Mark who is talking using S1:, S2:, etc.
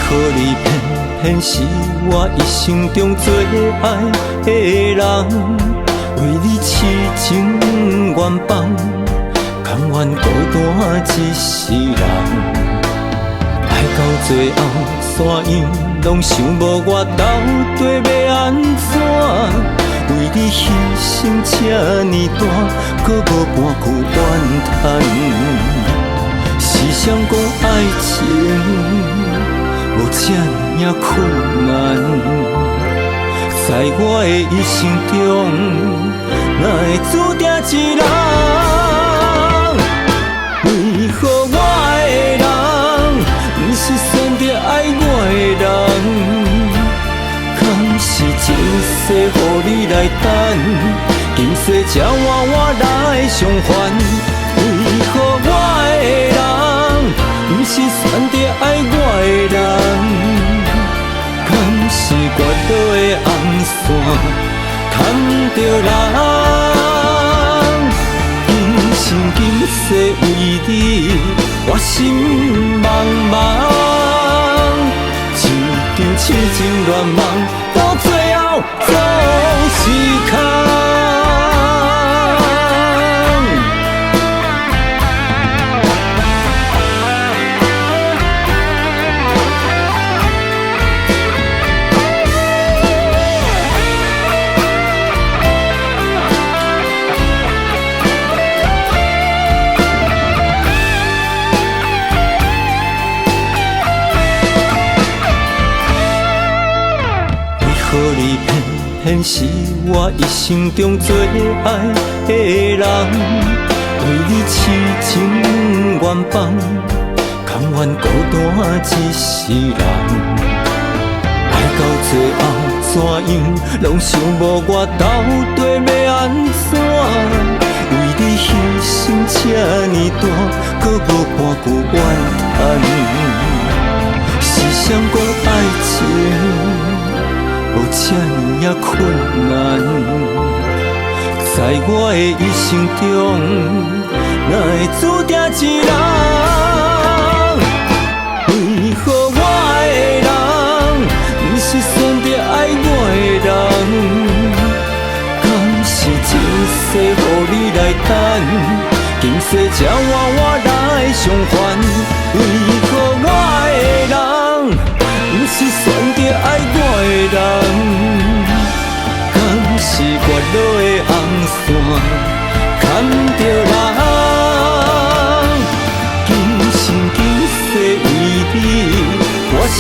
S1: 可你偏偏是我一生中最爱的人，为你痴情愿放，甘愿孤单一世人。爱到最后，山羊拢想无我到底要安怎？为你牺牲这呢大，搁无半句怨叹。是谁讲爱情无这呢困难？在我的一生中，哪会注定一人？为何我的人，不是选择爱我的人？敢是前世予你来等，今世才换我来偿还？为何我的人，不是选择爱我的人？敢是越落的红线牵着人？今生今世为你，我心茫茫。一场痴情乱梦，到最后总是空。可你偏偏是我一生中最爱的人，为你痴情愿放，甘愿孤单一世人。爱到最后，怎样拢想无我到底要安怎？为你牺牲这呢大，搁无半句怨叹。是谁讲爱情无这呢困难？在我的一生中，哪会注定一人？为何我的人，不是选择爱我的人？敢是前世予你来等，今世才换我来偿还？为何我的人，不是选择爱我的人？敢是越落的红线牵着人？今生今世为你，我心